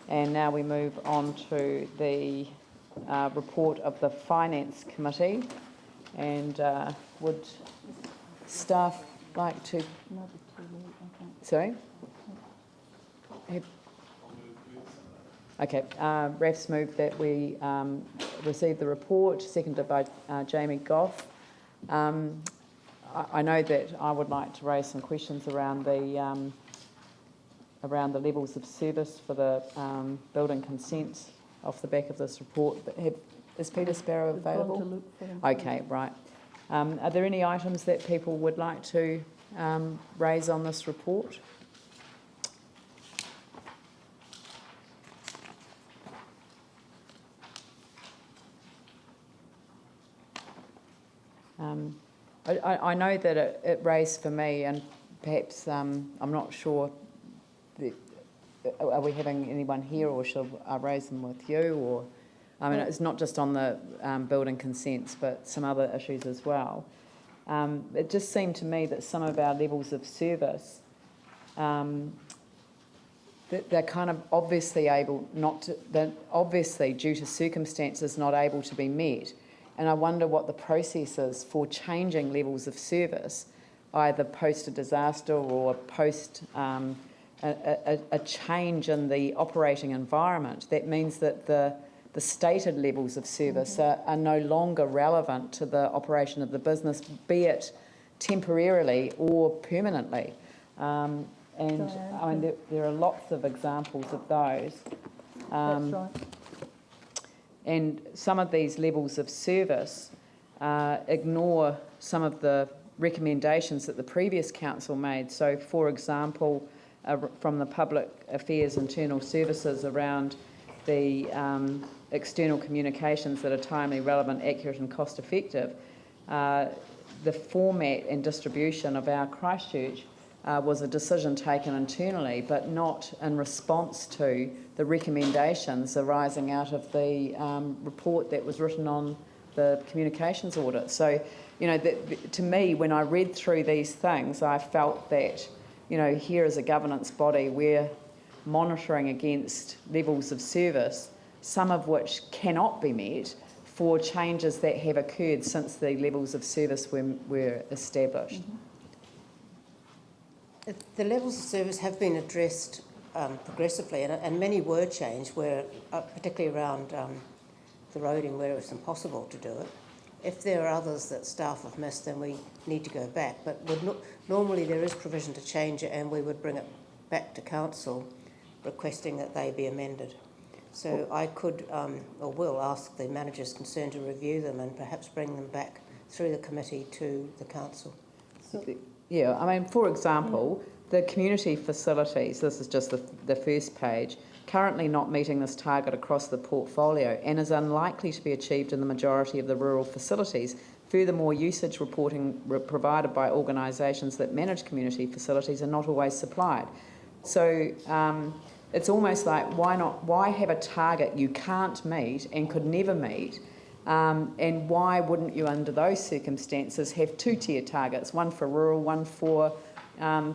And now we move on to the report of the Finance Committee. And would staff like to... Sorry? Okay, Raf's moved that we receive the report, seconded by Jamie Goff. I know that I would like to raise some questions around the levels of service for the building consents off the back of this report. But is Peter Sparrow available? Okay, right. Are there any items that people would like to raise on this report? I know that it raised for me, and perhaps I'm not sure, are we having anyone here, or shall I raise them with you? Or I mean, it's not just on the building consents, but some other issues as well. It just seemed to me that some of our levels of service, they're kind of obviously they're obviously due to circumstances not able to be met. And I wonder what the process is for changing levels of service, either post a disaster or post a change in the operating environment. That means that the stated levels of service are no longer relevant to the operation of the business, be it temporarily or permanently. And I mean, there are lots of examples of those. That's right. And some of these levels of service ignore some of the recommendations that the previous council made. So, for example, from the Public Affairs Internal Services around the external communications that are timely, relevant, accurate and cost effective, the format and distribution of our Christchurch was a decision taken internally, but not in response to the recommendations arising out of the report that was written on the communications audit. So, you know, to me, when I read through these things, I felt that, you know, here as a governance body, we're monitoring against levels of service, some of which cannot be met for changes that have occurred since the levels of service were established. The levels of service have been addressed progressively, and many were changed, where particularly around the roading where it's impossible to do it. If there are others that staff have missed, then we need to go back. But normally there is provision to change it, and we would bring it back to council, requesting that they be amended. So I could or will ask the managers concerned to review them and perhaps bring them back through the committee to the council. Yeah, I mean, for example, the community facilities, this is just the first page, currently not meeting this target across the portfolio and is unlikely to be achieved in the majority of the rural facilities. Furthermore, usage reporting provided by organisations that manage community facilities are not always supplied. So it's almost like, why have a target you can't meet and could never meet? And why wouldn't you, under those circumstances, have two-tier targets, one for rural, one for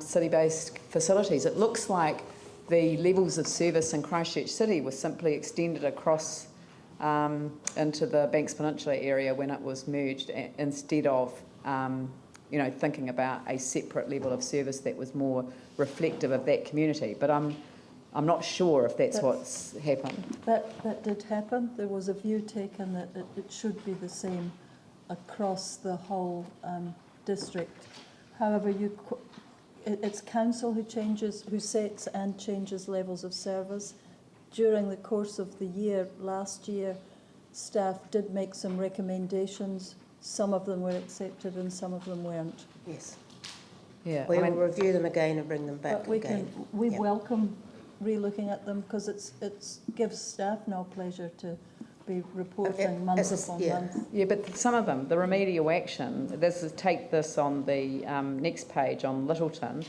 city-based facilities? It looks like the levels of service in Christchurch City was simply extended across into the Banks Peninsula area when it was merged, instead of you know, thinking about a separate level of service that was more reflective of that community. But I'm not sure if that's what's happened. That did happen. There was a view taken that it should be the same across the whole district. However, it's council who sets and changes levels of service. During the course of the year, last year, staff did make some recommendations. Some of them were accepted and some of them weren't. Yes. Yeah. We will review them again and bring them back again. We welcome re-looking at them, because it gives staff no pleasure to be reporting month upon month. Yeah, but some of them, the remedial action, take this on the next page on Littleton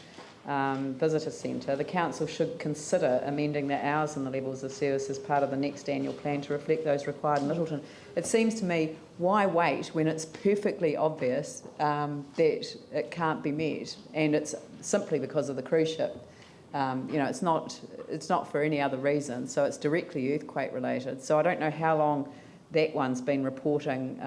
Visitor Centre. The council should consider amending the hours and the levels of service as part of the next annual plan to reflect those required in Littleton. It seems to me, why wait when it's perfectly obvious that it can't be met, and it's simply because of the cruise ship It's not for any other reason, so it's directly earthquake related. So I don't know how long that one's been reporting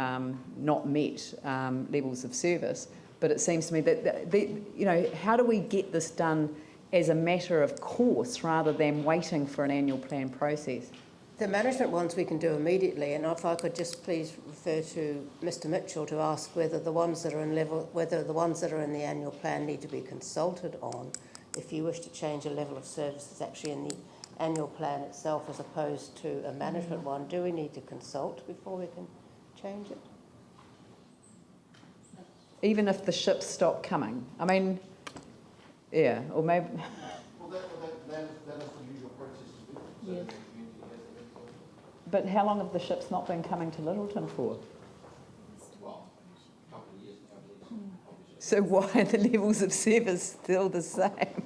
not met levels of service, but it seems to me that, how do we get this done as a matter of course rather than waiting for an annual plan process? The management ones we can do immediately, and if I could just please refer to Mr Mitchell to ask whether the ones that are in the annual plan need to be consulted on. If you wish to change a level of service that's actually in the annual plan itself as opposed to a management one, do we need to consult before we can change it? Even if the ships stop coming? I mean, yeah, or maybe... Well, that is the usual process to do. Yes. But how long have the ships not been coming to Littleton for? Well, a couple of years now, at least, obviously. So why are the levels of service still the same?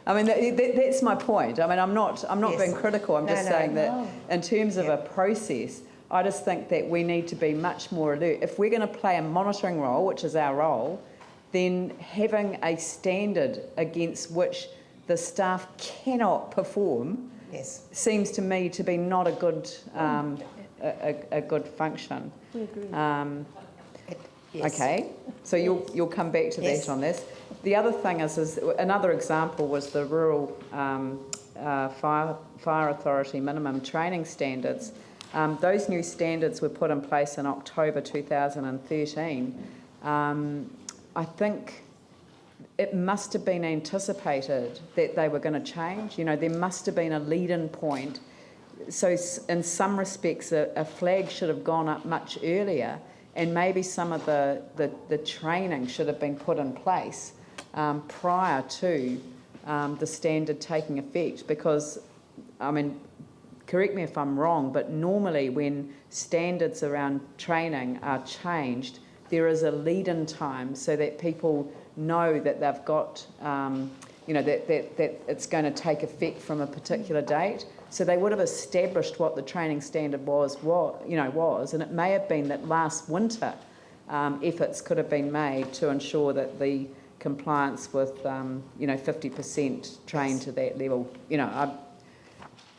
I mean, that's my point. I mean, I'm not Yes. being critical. I'm just saying that No. in terms of a process, I just think that we need to be much more alert. If we're going to play a monitoring role, which is our role, then having a standard against which the staff cannot perform Yes. seems to me to be not a good a good function. We agree. Yes. Okay, so you'll come back to Yes. that on this. The other thing is another example was the rural fire authority minimum training standards. Those new standards were put in place in October 2013. I think it must have been anticipated that they were going to change. There must have been a lead-in point. So in some respects, a flag should have gone up much earlier, and maybe some of the training should have been put in place prior to the standard taking effect. Because, I mean, correct me if I'm wrong, but normally when standards around training are changed, there is a lead-in time so that people know that they've got, that it's going to take effect from a particular date. So they would have established what the training standard was, and it may have been that last winter efforts could have been made to ensure that the compliance with, 50% trained to that level.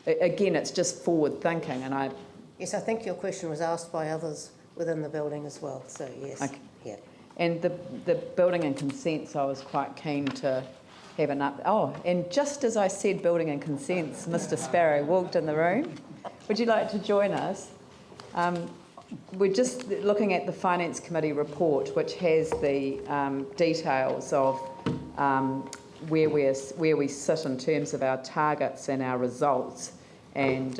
Again, it's just forward thinking, and I. Yes, I think your question was asked by others within the building as well, so yes. Okay. Yeah. And the building and consents, I was quite keen to have an up. Oh, and just as I said building and consents, Mr. Sparrow walked in the room. Would you like to join us? We're just looking at the Finance Committee report, which has the details of where we sit in terms of our targets and our results. And,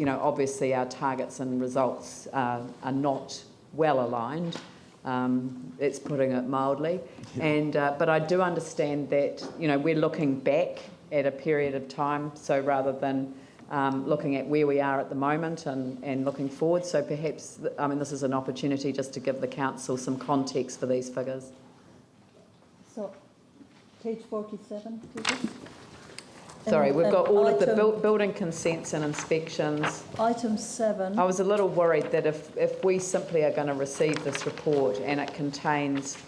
obviously our targets and results are not well aligned. It's putting it mildly. And but I do understand that, we're looking back at a period of time, so rather than looking at where we are at the moment and looking forward. So perhaps, this is an opportunity just to give the council some context for these figures. So, page 47, Peter. Sorry, we've got all of the item- building consents and inspections. Item 7. I was a little worried that if we simply are going to receive this report and it contains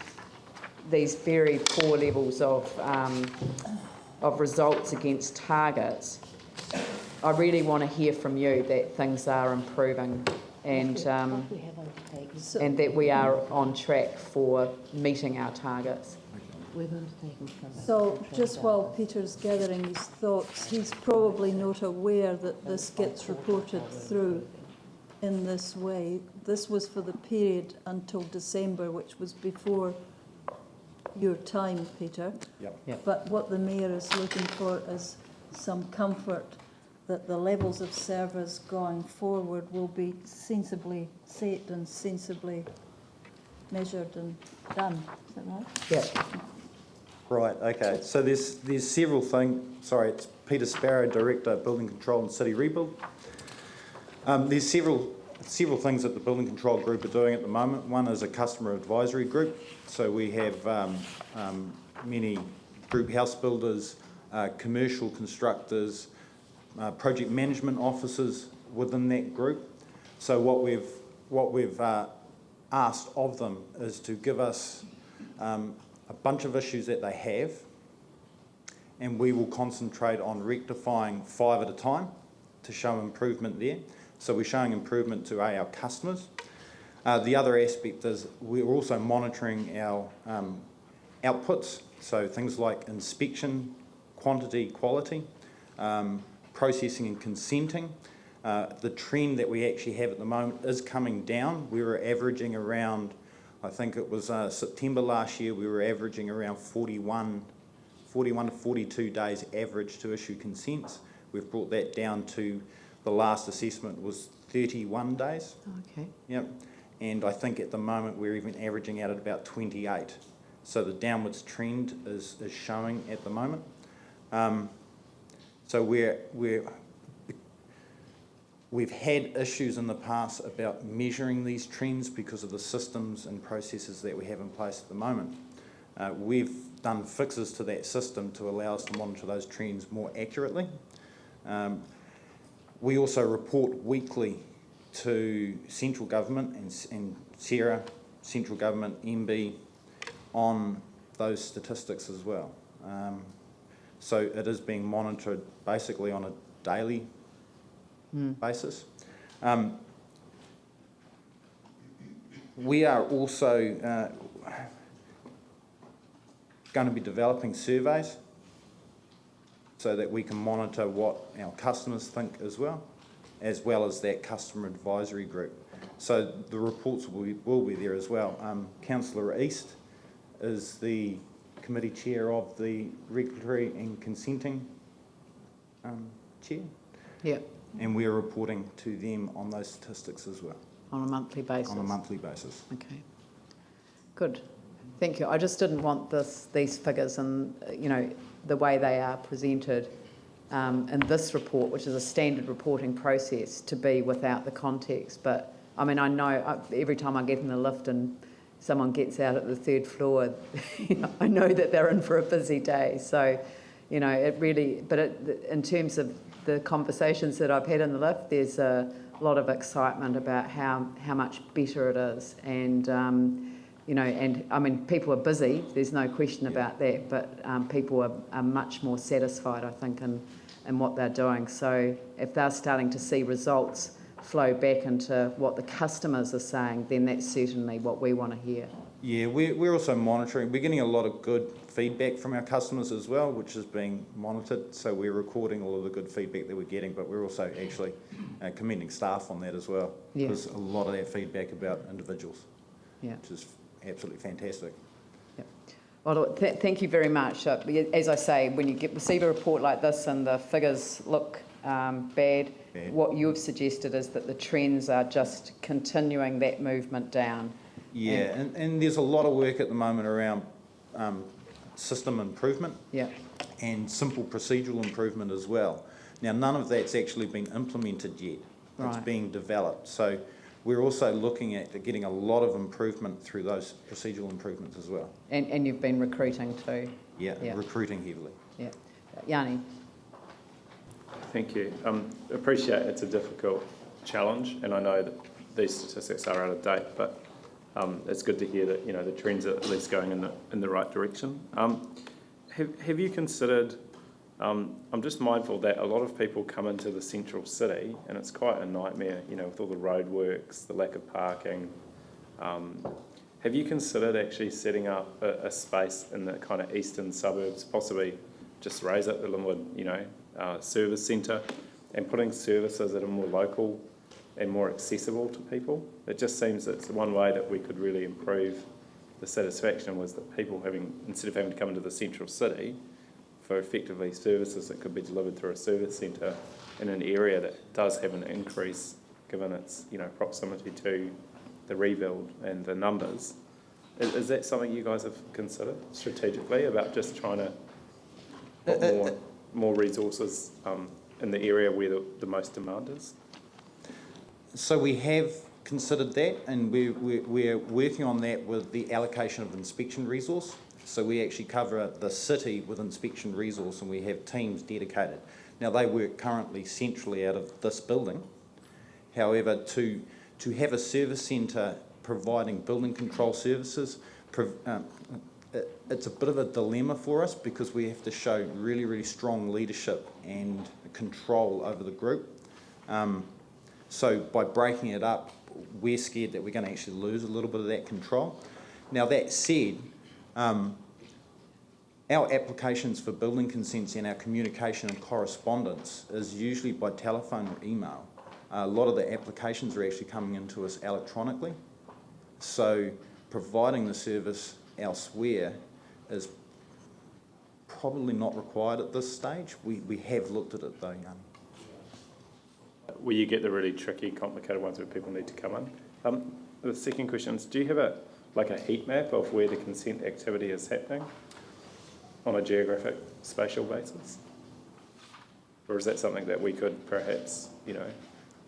these very poor levels of results against targets, I really want to hear from you that things are improving and and that we are on track for meeting our targets. So, just while Peter's gathering his thoughts, he's probably not aware that this gets reported through in this way. This was for the period until December, which was before your time, Peter. Yep. But what the Mayor is looking for is some comfort that the levels of service going forward will be sensibly set and sensibly measured and done. Is that right? Yeah. Right, okay. So there's several things. Sorry, it's Peter Sparrow, Director, Building Control and City Rebuild. There's several things that the Building Control Group are doing at the moment. One is a customer advisory group. So we have many group house builders, commercial constructors, project management officers within that group. So what we've asked of them is to give us a bunch of issues that they have and we will concentrate on rectifying 5 at a time to show improvement there. So we're showing improvement to our customers. The other aspect is we're also monitoring our outputs, so things like inspection, quantity, quality, processing and consenting. The trend that we actually have at the moment is coming down. We were averaging around, I think it was September last year, we were averaging around 41 to 42 days average to issue consents. We've brought that down to, the last assessment was 31 days. Okay. Yep. And I think at the moment we're even averaging out at about 28. So the downwards trend is showing at the moment. So we've had issues in the past about measuring these trends because of the systems and processes that we have in place at the moment. We've done fixes to that system to allow us to monitor those trends more accurately. We also report weekly to central government and Sarah, central government, MB, on those statistics as well. So it is being monitored basically on a daily basis. We are also going to be developing surveys so that we can monitor what our customers think as well as that customer advisory group. So the reports will be there as well. Councillor East is the committee chair of the regulatory and consenting chair. Yeah, And we're reporting to them on those statistics as well. on a monthly basis. On a monthly basis. Okay, good. Thank you. I just didn't want these figures and, the way they are presented in this report, which is a standard reporting process, to be without the context. But, I mean, I know every time I get in the lift and someone gets out at the 3rd floor, I know that they're in for a busy day. So, it really, but in terms of the conversations that I've had in the lift, there's a lot of excitement about how much better it is. And, and I mean, people are busy, there's no question about that, but people are much more satisfied, I think, in what they're doing. So if they're starting to see results flow back into what the customers are saying, then that's certainly what we want to hear. Yeah, we're also monitoring. We're getting a lot of good feedback from our customers as well, which is being monitored. So we're recording all of the good feedback that we're getting, but we're also actually commending staff on that as well. Yeah. There's a lot of that feedback about individuals, Yeah. which is absolutely fantastic. Yep. Well, look, thank you very much. As I say, when you receive a report like this and the figures look bad, what you've suggested is that the trends are just continuing that movement down. Yeah, and there's a lot of work at the moment around system improvement, Yeah. and simple procedural improvement as well. Now, none of that's actually been implemented yet. It's Right. being developed. So we're also looking at getting a lot of improvement through those procedural improvements as well. And you've been recruiting too. Yeah, Yeah. recruiting heavily. Yeah. Yanni. Thank you. Appreciate it's a difficult challenge, and I know that these statistics are out of date, but it's good to hear that the trends are at least going in the right direction. Have you considered? I'm just mindful that a lot of people come into the central city, and it's quite a nightmare, with all the roadworks, the lack of parking. Have you considered actually setting up a space in the kind of eastern suburbs, possibly just raise up the Linwood, service centre, and putting services that are more local and more accessible to people? It just seems that it's the one way that we could really improve the satisfaction, was that people instead of having to come into the central city for effectively services that could be delivered through a service centre in an area that does have an increase given its proximity to the rebuild and the numbers. Is that something you guys have considered strategically, about just trying to put more resources in the area where the most demand is? So we have considered that, and we're working on that with the allocation of inspection resource. So we actually cover the city with inspection resource, and we have teams dedicated. Now, they work currently centrally out of this building. However, to have a service centre providing building control services, it's a bit of a dilemma for us because we have to show really, really strong leadership and control over the group. So by breaking it up, we're scared that we're going to actually lose a little bit of that control. Now that said, our applications for building consents and our communication and correspondence is usually by telephone or email. A lot of the applications are actually coming into us electronically. So providing the service elsewhere is probably not required at this stage. We have looked at it though. Will you get the really tricky, complicated ones where people need to come in? The second question is, do you have a heat map of where the consent activity is happening on a geographic spatial basis? Or is that something that we could perhaps,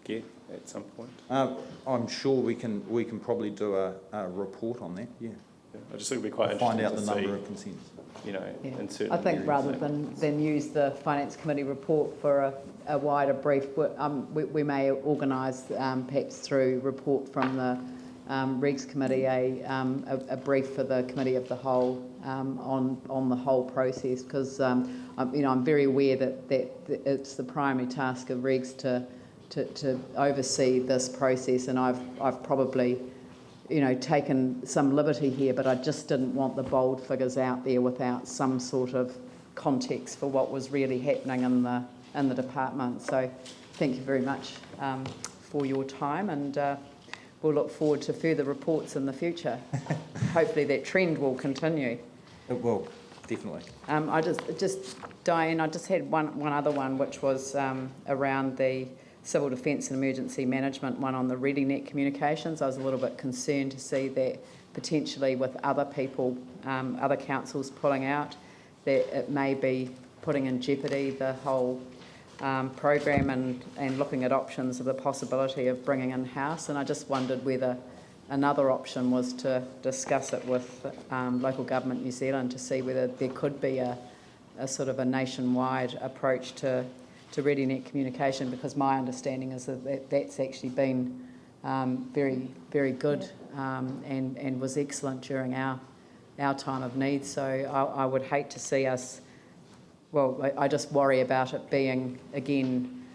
get at some point? I'm sure we can probably do a report on that, yeah. I just think it'd be quite interesting Find out the to number see, of consents. in certain I think areas rather that- than use the Finance Committee report for a wider brief, we may organise perhaps through report from the Regs Committee a brief for the Committee of the Whole on the whole process, because I'm very aware that it's the primary task of Regs to oversee this process, and I've probably taken some liberty here, but I just didn't want the bold figures out there without some sort of context for what was really happening in the department. So thank you very much for your time, and we'll look forward to further reports in the future. Hopefully that trend will continue. It will, definitely. Diane, I just had one other one, which was around the Civil Defence and Emergency Management one on the ReadyNet communications. I was a little bit concerned to see that potentially with other people, other councils pulling out, that it may be putting in jeopardy the whole program and looking at options of the possibility of bringing in-house. And I just wondered whether another option was to discuss it with Local Government New Zealand to see whether there could be a sort of a nationwide approach to ReadyNet communication, because my understanding is that that's actually been very, very good and was excellent during our time of need. So I would hate to see us, I just worry about it being, again,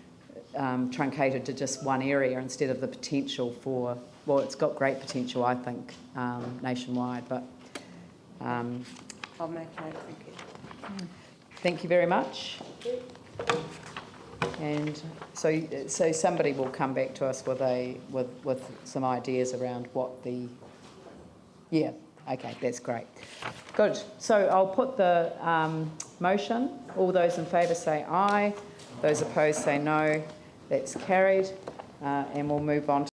truncated to just one area instead of the potential for, it's got great potential, I think, nationwide. But I'll make note, thank you. Thank you very much. And so somebody will come back to us with some ideas around what the... Yeah, okay, that's great. Good. So I'll put the motion. All those in favour say aye. Those opposed say no. That's carried. And we'll move on to